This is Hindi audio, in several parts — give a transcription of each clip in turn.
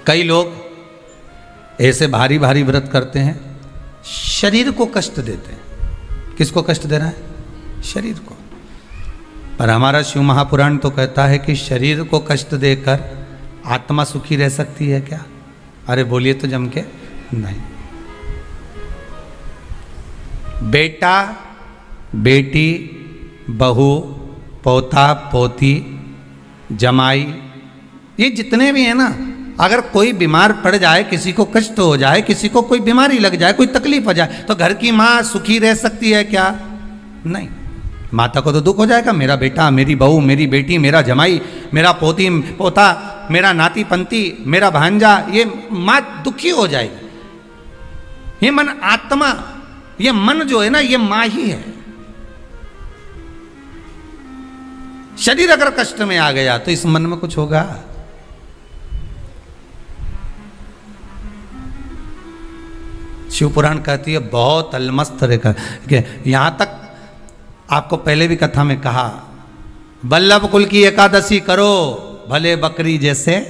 कई लोग ऐसे भारी भारी व्रत करते हैं, शरीर को कष्ट देते हैं। किसको कष्ट दे रहा है? शरीर को। पर हमारा शिव महापुराण तो कहता है कि शरीर को कष्ट देकर आत्मा सुखी रह सकती है क्या? अरे बोलिए तो जम के नहीं। बेटा, बेटी, बहू, पोता, पोती, जमाई, ये जितने भी हैं ना, अगर कोई बीमार पड़ जाए, किसी को कष्ट हो जाए, किसी को कोई बीमारी लग जाए, कोई तकलीफ हो जाए, तो घर की माँ सुखी रह सकती है क्या? नहीं। माता को तो दुख हो जाएगा, मेरा बेटा, मेरी बहू, मेरी बेटी, मेरा जमाई, मेरा पोती पोता, मेरा नाती पंती, मेरा भांजा, ये माँ दुखी हो जाएगी। ये मन आत्मा, ये मन जो है ना, ये माँ ही है। शरीर अगर कष्ट में आ गया तो इस मन में कुछ होगा? शिव पुराण कहती है बहुत अलमस्त रेखा। यहां तक आपको पहले भी कथा में कहा, वल्लभ कुल की एकादशी करो, भले बकरी जैसे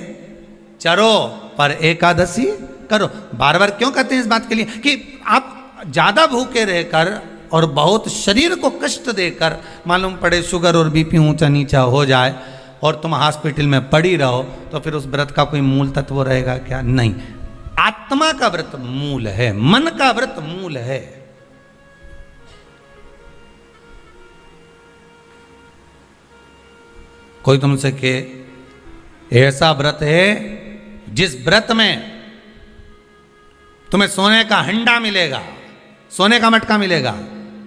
चरो, पर एकादशी करो। बार बार क्यों कहते हैं इस बात के लिए कि आप ज्यादा भूखे रहकर और बहुत शरीर को कष्ट देकर, मालूम पड़े शुगर और बीपी ऊंचा नीचा हो जाए और तुम हॉस्पिटल में पड़ी रहो, तो फिर उस व्रत का कोई मूल तत्व रहेगा क्या? नहीं। आत्मा का व्रत मूल है, मन का व्रत मूल है। कोई तुमसे कहे ऐसा व्रत है जिस व्रत में तुम्हें सोने का हंडा मिलेगा, सोने का मटका मिलेगा,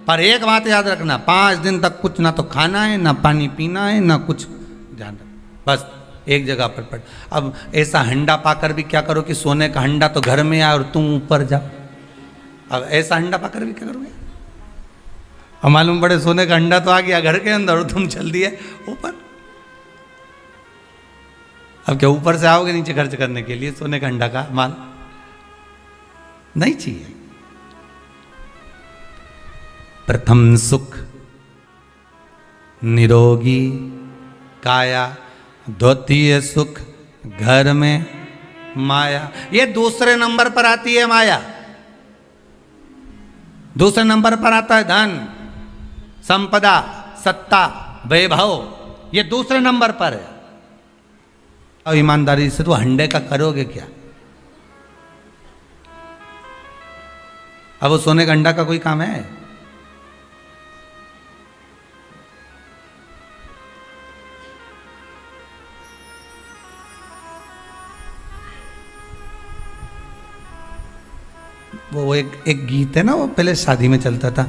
पर एक बात याद रखना, 5 दिन तक कुछ ना तो खाना है, ना पानी पीना है, ना कुछ, ध्यान रख, बस एक जगह पर पड़। अब ऐसा हंडा पाकर भी क्या करो कि सोने का हंडा तो घर में आए और तुम ऊपर जाओ। अब ऐसा हंडा पाकर भी क्या करोगे? अब मालूम पड़े सोने का हंडा तो आ गया घर के अंदर और तुम चल दिए ऊपर। अब क्या ऊपर से आओगे नीचे खर्च करने के लिए सोने का हंडा का माल? नहीं चाहिए। प्रथम सुख निरोगी काया, द्वितीय सुख घर में माया। ये दूसरे नंबर पर आती है माया। दूसरे नंबर पर आता है धन, संपदा, सत्ता, वैभव, ये दूसरे नंबर पर है। अब ईमानदारी से तो हंडे का करोगे क्या? अब वो सोने का अंडा का कोई काम है? वो एक गीत है ना, वो पहले शादी में चलता था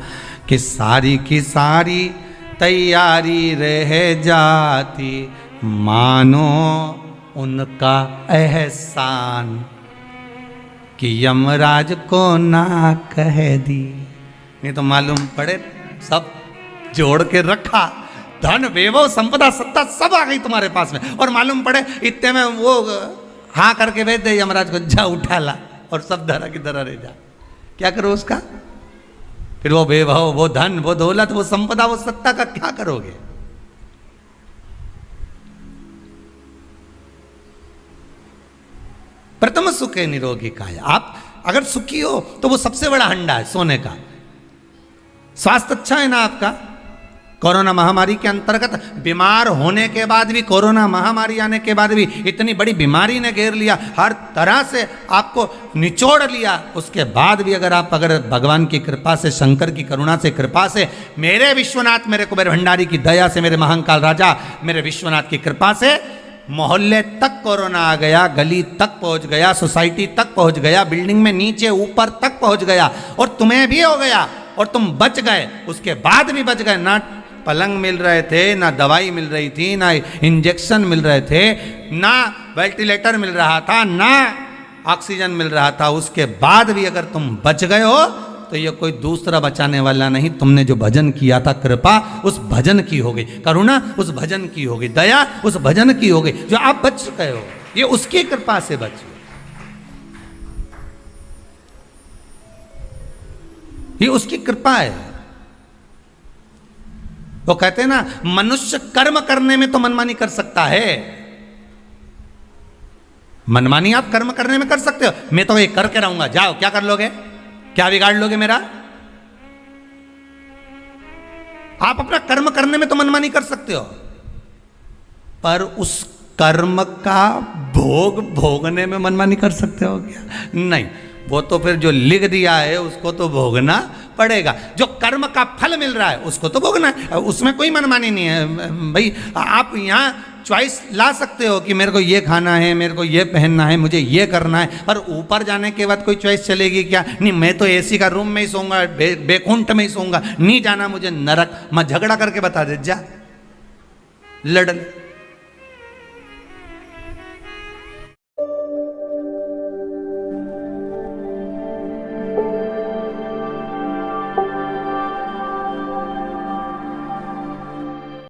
कि सारी की सारी तैयारी रह जाती, मानो उनका एहसान कि यमराज को ना कह दी। नहीं तो मालूम पड़े सब जोड़ के रखा, धन वैभव संपदा सत्ता सब आ गई तुम्हारे पास में, और मालूम पड़े इतने में वो हाँ करके भेज दे यमराज को, जा उठा ला, और सब धरा की धरा रह जा। क्या करो उसका? फिर वो वैभव, वो धन, वो दौलत, वो संपदा, वो सत्ता का क्या करोगे? प्रथम सुख है निरोगी काया। आप अगर सुखी हो तो वो सबसे बड़ा हंडा है सोने का। स्वास्थ्य अच्छा है ना आपका? कोरोना महामारी के अंतर्गत बीमार होने के बाद भी, कोरोना महामारी आने के बाद भी, इतनी बड़ी बीमारी ने घेर लिया, हर तरह से आपको निचोड़ लिया, उसके बाद भी अगर भगवान की कृपा से, शंकर की करुणा से, कृपा से, मेरे विश्वनाथ, मेरे कुबेर भंडारी की दया से, मेरे महाकाल राजा, मेरे विश्वनाथ की कृपा से मोहल्ले तक कोरोना आ गया, गली तक पहुंच गया, सोसाइटी तक पहुंच गया, बिल्डिंग में नीचे ऊपर तक पहुंच गया, और तुम्हें भी हो गया और तुम बच गए, उसके बाद भी बच गए। ना पलंग मिल रहे थे, ना दवाई मिल रही थी, ना इंजेक्शन मिल रहे थे, ना वेंटिलेटर मिल रहा था, ना ऑक्सीजन मिल रहा था, उसके बाद भी अगर तुम बच गए हो तो ये कोई दूसरा बचाने वाला नहीं, तुमने जो भजन किया था, कृपा उस भजन की हो गई, करुणा उस भजन की हो गई, दया उस भजन की हो गई, जो आप बच गए हो, ये उसकी कृपा से बचे, ये उसकी कृपा है। वो कहते हैं ना, मनुष्य कर्म करने में तो मनमानी कर सकता है, मनमानी आप कर्म करने में कर सकते हो, मैं तो ये करके रहूंगा, जाओ क्या कर लोगे, क्या बिगाड़ लोगे मेरा? आप अपना कर्म करने में तो मनमानी कर सकते हो, पर उस कर्म का भोग भोगने में मनमानी कर सकते हो क्या? नहीं, वो तो फिर जो लिख दिया है उसको तो भोगना पड़ेगा। जो कर्म का फल मिल रहा है उसको तो भोगना है, उसमें कोई मनमानी नहीं है भाई। आप यहाँ चॉइस ला सकते हो कि मेरे को ये खाना है, मेरे को ये पहनना है, मुझे ये करना है, पर ऊपर जाने के बाद कोई चॉइस चलेगी क्या? नहीं, मैं तो एसी का रूम में ही सोऊंगा, बेकुंठ में ही सोऊंगा, नहीं जाना मुझे नरक। मैं झगड़ा करके बता दे, जा लड़ ले।